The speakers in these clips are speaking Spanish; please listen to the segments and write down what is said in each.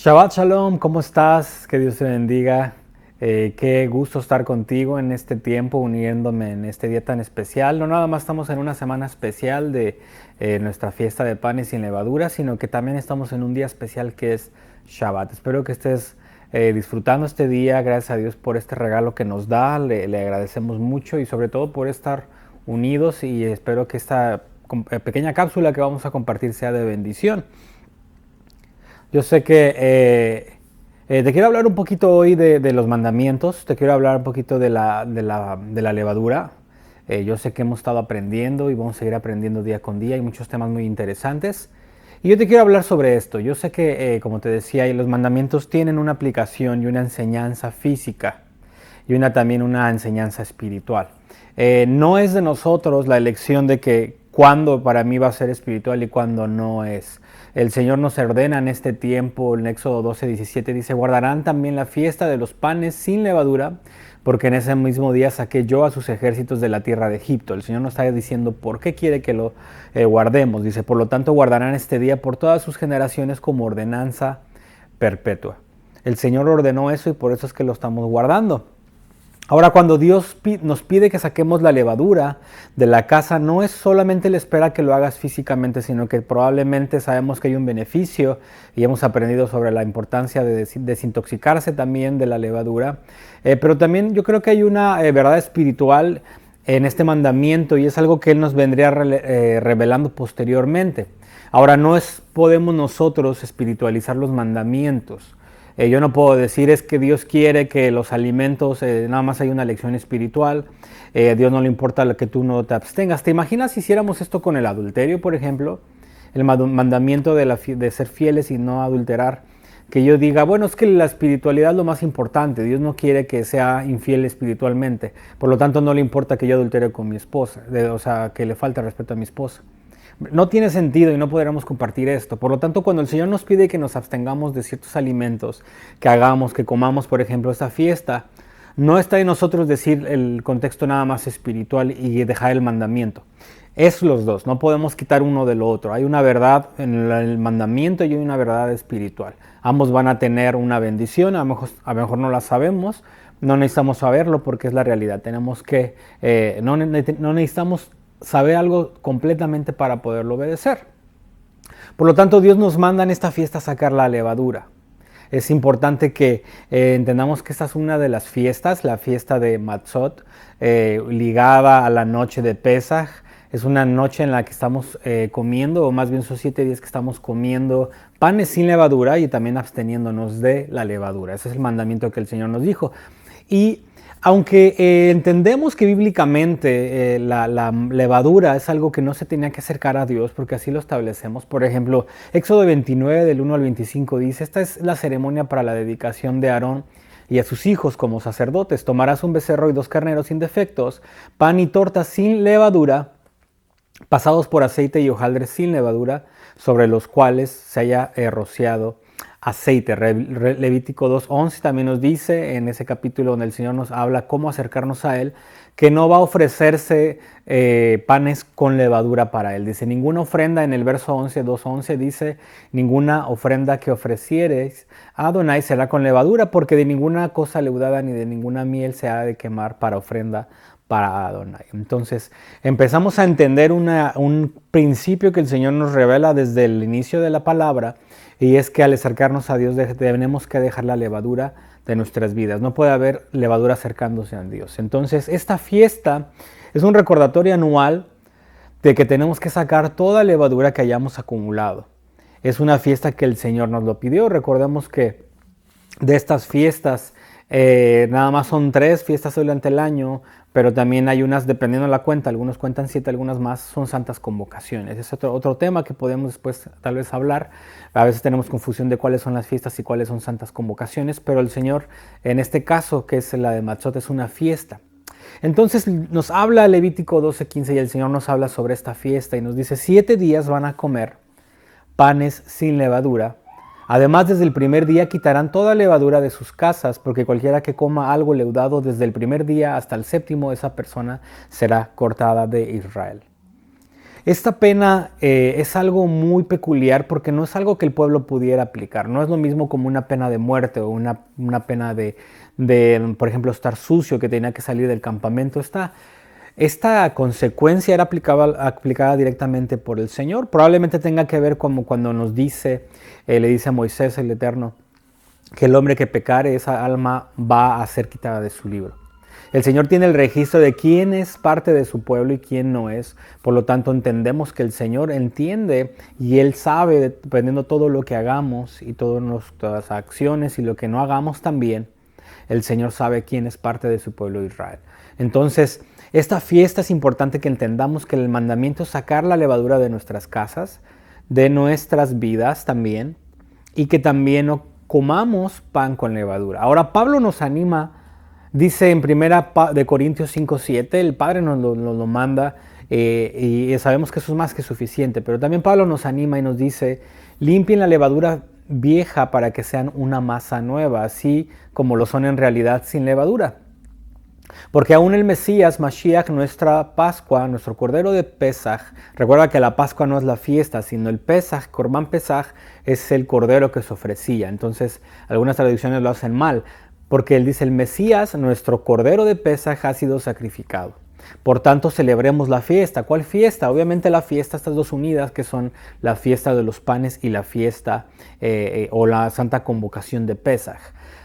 Shabbat Shalom, ¿cómo estás? Que Dios te bendiga. Qué gusto estar contigo en este tiempo, uniéndome en este día tan especial. No nada más estamos en una semana especial de nuestra fiesta de panes sin levadura, sino que también estamos en un día especial que es Shabbat. Espero que estés disfrutando este día. Gracias a Dios por este regalo que nos da. Le agradecemos mucho y sobre todo por estar unidos y espero que esta pequeña cápsula que vamos a compartir sea de bendición. Yo sé que te quiero hablar un poquito hoy de los mandamientos, te quiero hablar un poquito de la levadura. Yo sé que hemos estado aprendiendo y vamos a seguir aprendiendo día con día, hay muchos temas muy interesantes. Y yo te quiero hablar sobre esto. Yo sé que, como te decía, los mandamientos tienen una aplicación y una enseñanza física y también una enseñanza espiritual. No es de nosotros la elección de que cuándo para mí va a ser espiritual y cuándo no es. El Señor nos ordena en este tiempo, en Éxodo 12:17 dice, guardarán también la fiesta de los panes sin levadura, porque en ese mismo día saqué yo a sus ejércitos de la tierra de Egipto. El Señor nos está diciendo por qué quiere que lo guardemos. Dice, por lo tanto guardarán este día por todas sus generaciones como ordenanza perpetua. El Señor ordenó eso y por eso es que lo estamos guardando. Ahora, cuando Dios nos pide que saquemos la levadura de la casa, no es solamente Él espera que lo hagas físicamente, sino que probablemente sabemos que hay un beneficio y hemos aprendido sobre la importancia de desintoxicarse también de la levadura. Pero también yo creo que hay una verdad espiritual en este mandamiento y es algo que Él nos vendría revelando posteriormente. Ahora, podemos nosotros espiritualizar los mandamientos. Yo no puedo decir es que Dios quiere que los alimentos, nada más hay una lección espiritual, a Dios no le importa lo que tú no te abstengas. ¿Te imaginas si hiciéramos esto con el adulterio, por ejemplo? El mandamiento de ser fieles y no adulterar. Que yo diga, bueno, es que la espiritualidad es lo más importante, Dios no quiere que sea infiel espiritualmente, por lo tanto no le importa que yo adultere con mi esposa, o sea, que le falte respeto a mi esposa. No tiene sentido y no podremos compartir esto. Por lo tanto, cuando el Señor nos pide que nos abstengamos de ciertos alimentos, que hagamos, que comamos, por ejemplo, esta fiesta, no está en nosotros decir el contexto nada más espiritual y dejar el mandamiento. Es los dos, no podemos quitar uno de lo otro. Hay una verdad en el mandamiento y hay una verdad espiritual. Ambos van a tener una bendición, a lo mejor no la sabemos, no necesitamos saberlo porque es la realidad. No necesitamos saber algo completamente para poderlo obedecer. Por lo tanto, Dios nos manda en esta fiesta a sacar la levadura. Es importante que entendamos que esta es una de las fiestas, la fiesta de Matzot, ligada a la noche de Pesaj. Es una noche en la que estamos comiendo, o más bien son 7 días que estamos comiendo panes sin levadura y también absteniéndonos de la levadura. Ese es el mandamiento que el Señor nos dijo. Y aunque entendemos que bíblicamente la levadura es algo que no se tenía que acercar a Dios, porque así lo establecemos. Por ejemplo, Éxodo 29 del 1 al 25 dice, esta es la ceremonia para la dedicación de Aarón y a sus hijos como sacerdotes. Tomarás un becerro y 2 carneros sin defectos, pan y torta sin levadura, pasados por aceite y hojaldres sin levadura, sobre los cuales se haya rociado aceite. Levítico 2:11 también nos dice en ese capítulo donde el Señor nos habla cómo acercarnos a Él, que no va a ofrecerse panes con levadura para Él. Dice, ninguna ofrenda, en el verso 2:11 dice, ninguna ofrenda que ofreciereis a Adonai será con levadura, porque de ninguna cosa leudada ni de ninguna miel se ha de quemar para ofrenda para Adonai. Entonces empezamos a entender un principio que el Señor nos revela desde el inicio de la palabra, y es que al acercarnos a Dios tenemos que dejar la levadura de nuestras vidas. No puede haber levadura acercándose a Dios. Entonces esta fiesta es un recordatorio anual de que tenemos que sacar toda levadura que hayamos acumulado. Es una fiesta que el Señor nos lo pidió. Recordemos que de estas fiestas nada más son 3 fiestas durante el año, pero también hay unas, dependiendo de la cuenta, algunos cuentan 7, algunas más, son santas convocaciones. Es otro tema que podemos después tal vez hablar. A veces tenemos confusión de cuáles son las fiestas y cuáles son santas convocaciones, pero el Señor, en este caso, que es la de Matzot, es una fiesta. Entonces nos habla Levítico 12:15 y el Señor nos habla sobre esta fiesta y nos dice, 7 días van a comer panes sin levadura. Además, desde el primer día quitarán toda levadura de sus casas, porque cualquiera que coma algo leudado desde el primer día hasta el 7º, esa persona será cortada de Israel. Esta pena es algo muy peculiar porque no es algo que el pueblo pudiera aplicar. No es lo mismo como una pena de muerte o una pena de, por ejemplo, estar sucio, que tenía que salir del campamento. Esta consecuencia era aplicada directamente por el Señor. Probablemente tenga que ver como cuando nos dice, le dice a Moisés el Eterno, que el hombre que pecare, esa alma va a ser quitada de su libro. El Señor tiene el registro de quién es parte de su pueblo y quién no es. Por lo tanto, entendemos que el Señor entiende y Él sabe, dependiendo de todo lo que hagamos y todas nuestras acciones y lo que no hagamos también, el Señor sabe quién es parte de su pueblo Israel. Entonces, esta fiesta es importante que entendamos que el mandamiento es sacar la levadura de nuestras casas, de nuestras vidas también, y que también no comamos pan con levadura. Ahora, Pablo nos anima. Dice en 1 Corintios 5:7, el Padre nos lo manda y sabemos que eso es más que suficiente, pero también Pablo nos anima y nos dice, limpien la levadura vieja para que sean una masa nueva, así como lo son en realidad sin levadura. Porque aún el Mesías, Mashiach, nuestra Pascua, nuestro Cordero de Pesaj, recuerda que la Pascua no es la fiesta, sino el Pesaj, Corban Pesaj, es el Cordero que se ofrecía. Entonces, algunas traducciones lo hacen mal. Porque él dice, el Mesías, nuestro Cordero de Pesaj, ha sido sacrificado. Por tanto, celebremos la fiesta. ¿Cuál fiesta? Obviamente la fiesta, estas dos unidas, que son la fiesta de los panes y la fiesta o la Santa Convocación de Pesaj.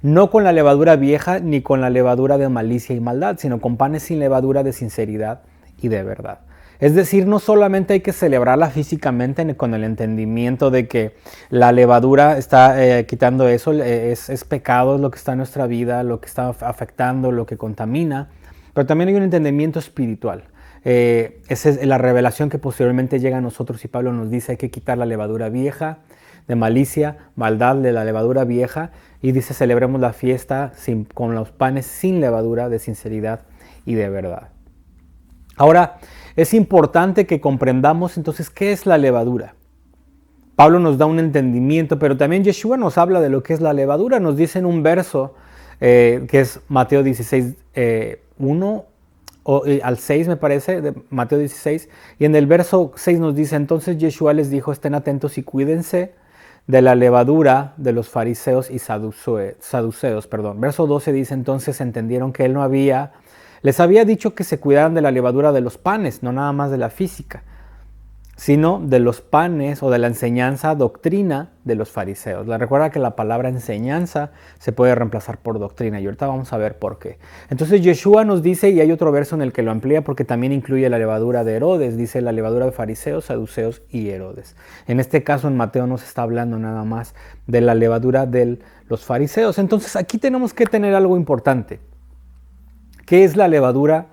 No con la levadura vieja ni con la levadura de malicia y maldad, sino con panes sin levadura de sinceridad y de verdad. Es decir, no solamente hay que celebrarla físicamente con el entendimiento de que la levadura está quitando eso, es pecado, es lo que está en nuestra vida, lo que está afectando, lo que contamina, pero también hay un entendimiento espiritual. Esa es la revelación que posteriormente llega a nosotros y Pablo nos dice hay que quitar la levadura vieja de malicia, maldad de la levadura vieja y dice celebremos la fiesta con los panes sin levadura de sinceridad y de verdad. Ahora, es importante que comprendamos entonces qué es la levadura. Pablo nos da un entendimiento, pero también Yeshua nos habla de lo que es la levadura. Nos dice en un verso que es Mateo 16, 1 al 6 me parece, de Mateo 16, y en el verso 6 nos dice, entonces Yeshua les dijo, estén atentos y cuídense de la levadura de los fariseos y saduceos. Verso 12 dice, entonces entendieron que él no había... Les había dicho que se cuidaran de la levadura de los panes, no nada más de la física, sino de los panes o de la enseñanza, doctrina de los fariseos. Recuerda que la palabra enseñanza se puede reemplazar por doctrina y ahorita vamos a ver por qué. Entonces Yeshua nos dice, y hay otro verso en el que lo amplía porque también incluye la levadura de Herodes, dice la levadura de fariseos, saduceos y Herodes. En este caso en Mateo no se está hablando nada más de la levadura de los fariseos. Entonces aquí tenemos que tener algo importante. ¿Qué es la levadura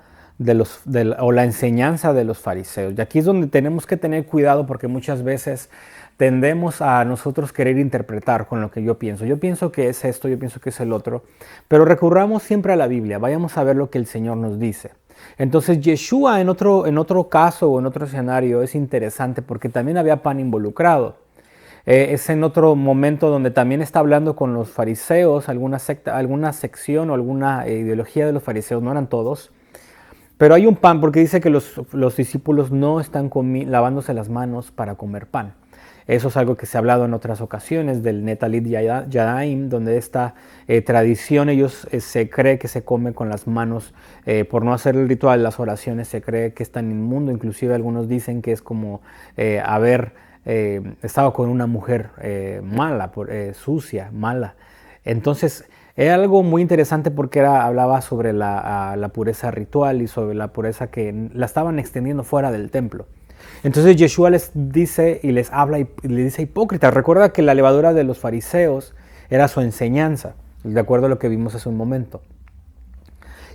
o la enseñanza de los fariseos? Y aquí es donde tenemos que tener cuidado porque muchas veces tendemos a nosotros querer interpretar con lo que yo pienso. Yo pienso que es esto, yo pienso que es el otro, pero recurramos siempre a la Biblia, vayamos a ver lo que el Señor nos dice. Entonces Yeshua en otro caso o en otro escenario es interesante porque también había pan involucrado. Es en otro momento donde también está hablando con los fariseos, alguna sección o alguna ideología de los fariseos, no eran todos, pero hay un pan porque dice que los discípulos no están lavándose las manos para comer pan. Eso es algo que se ha hablado en otras ocasiones del Netalit Yadayim, donde esta tradición se cree que se come con las manos por no hacer el ritual de las oraciones, se cree que es tan inmundo, inclusive algunos dicen que es como haber estaba con una mujer mala, sucia, mala. Entonces, era algo muy interesante porque hablaba sobre la pureza ritual y sobre la pureza que la estaban extendiendo fuera del templo. Entonces Yeshua les dice y les habla y le dice hipócritas. Recuerda que la levadura de los fariseos era su enseñanza, de acuerdo a lo que vimos hace un momento.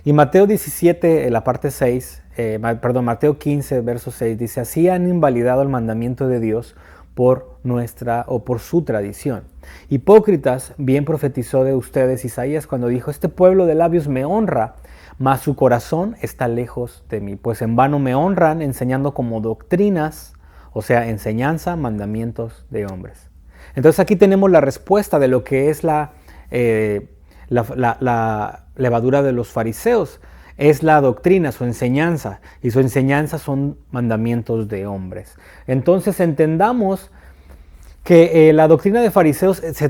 Y Mateo 17, la parte 6, Mateo 15, verso 6, dice, así han invalidado el mandamiento de Dios por su tradición. Hipócritas, bien profetizó de ustedes Isaías cuando dijo, este pueblo de labios me honra, mas su corazón está lejos de mí. Pues en vano me honran enseñando como doctrinas, o sea, enseñanza, mandamientos de hombres. Entonces aquí tenemos la respuesta de lo que es la levadura de los fariseos. es la doctrina, su enseñanza, y su enseñanza son mandamientos de hombres. Entonces entendamos que la doctrina de fariseos se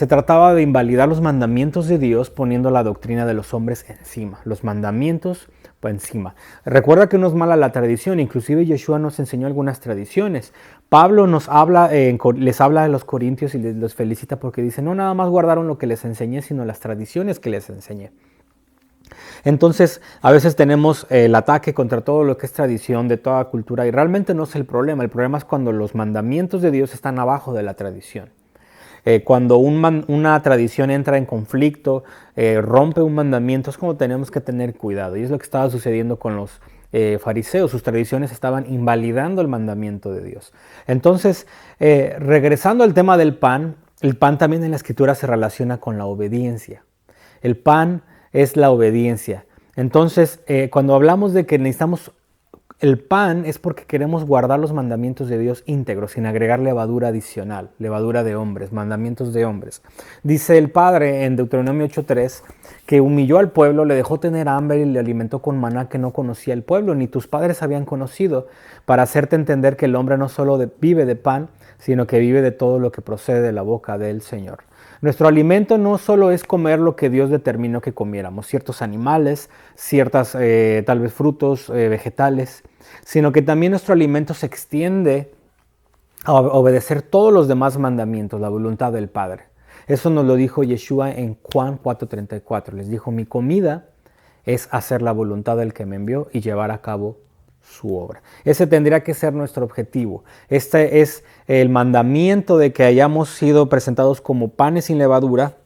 trataba de invalidar los mandamientos de Dios poniendo la doctrina de los hombres encima, los mandamientos por encima. Recuerda que no es mala la tradición, inclusive Yeshua nos enseñó algunas tradiciones. Pablo nos habla, les habla de los corintios y los felicita porque dice, no nada más guardaron lo que les enseñé, sino las tradiciones que les enseñé. Entonces, a veces tenemos el ataque contra todo lo que es tradición de toda cultura y realmente no es el problema es cuando los mandamientos de Dios están abajo de la tradición. Cuando una tradición entra en conflicto, rompe un mandamiento, es como tenemos que tener cuidado. Y es lo que estaba sucediendo con los fariseos. Sus tradiciones estaban invalidando el mandamiento de Dios. Entonces, regresando al tema del pan, el pan también en la Escritura se relaciona con la obediencia. El pan es la obediencia. Entonces, cuando hablamos de que necesitamos el pan es porque queremos guardar los mandamientos de Dios íntegros, sin agregar levadura adicional, levadura de hombres, mandamientos de hombres. Dice el Padre en Deuteronomio 8:3 que humilló al pueblo, le dejó tener hambre y le alimentó con maná que no conocía el pueblo, ni tus padres habían conocido, para hacerte entender que el hombre no solo vive de pan, sino que vive de todo lo que procede de la boca del Señor. Nuestro alimento no solo es comer lo que Dios determinó que comiéramos, ciertos animales, ciertas tal vez frutos, vegetales, sino que también nuestro alimento se extiende a obedecer todos los demás mandamientos, la voluntad del Padre. Eso nos lo dijo Yeshua en Juan 4:34. Les dijo, mi comida es hacer la voluntad del que me envió y llevar a cabo su obra. Ese tendría que ser nuestro objetivo. Este es el mandamiento de que hayamos sido presentados como panes sin levadura,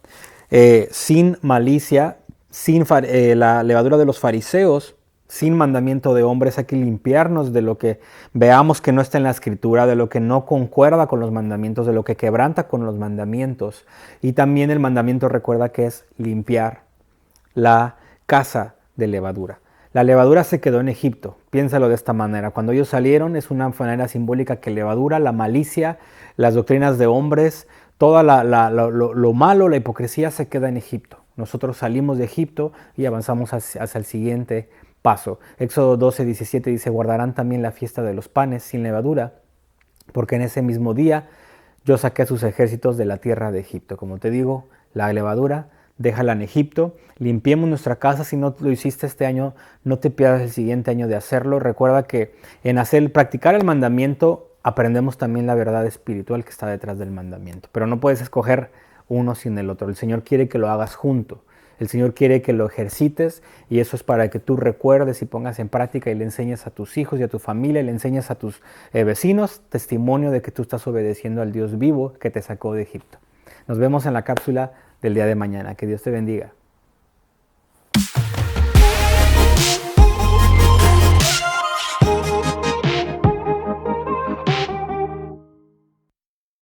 sin malicia, sin la levadura de los fariseos, sin mandamiento de hombres. Hay que limpiarnos de lo que veamos que no está en la Escritura, de lo que no concuerda con los mandamientos, de lo que quebranta con los mandamientos. Y también el mandamiento recuerda que es limpiar la casa de levadura. La levadura se quedó en Egipto, piénsalo de esta manera. Cuando ellos salieron es una manera simbólica que levadura, la malicia, las doctrinas de hombres, todo lo malo, la hipocresía se queda en Egipto. Nosotros salimos de Egipto y avanzamos hacia el siguiente paso. Éxodo 12:17 dice, guardarán también la fiesta de los panes sin levadura, porque en ese mismo día yo saqué a sus ejércitos de la tierra de Egipto. Como te digo, la levadura déjala en Egipto, limpiemos nuestra casa. Si no lo hiciste este año, no te pierdas el siguiente año de hacerlo. Recuerda que en practicar el mandamiento aprendemos también la verdad espiritual que está detrás del mandamiento. Pero no puedes escoger uno sin el otro. El Señor quiere que lo hagas junto. El Señor quiere que lo ejercites y eso es para que tú recuerdes y pongas en práctica y le enseñes a tus hijos y a tu familia, y le enseñes a tus vecinos testimonio de que tú estás obedeciendo al Dios vivo que te sacó de Egipto. Nos vemos en la cápsula del día de mañana. Que Dios te bendiga.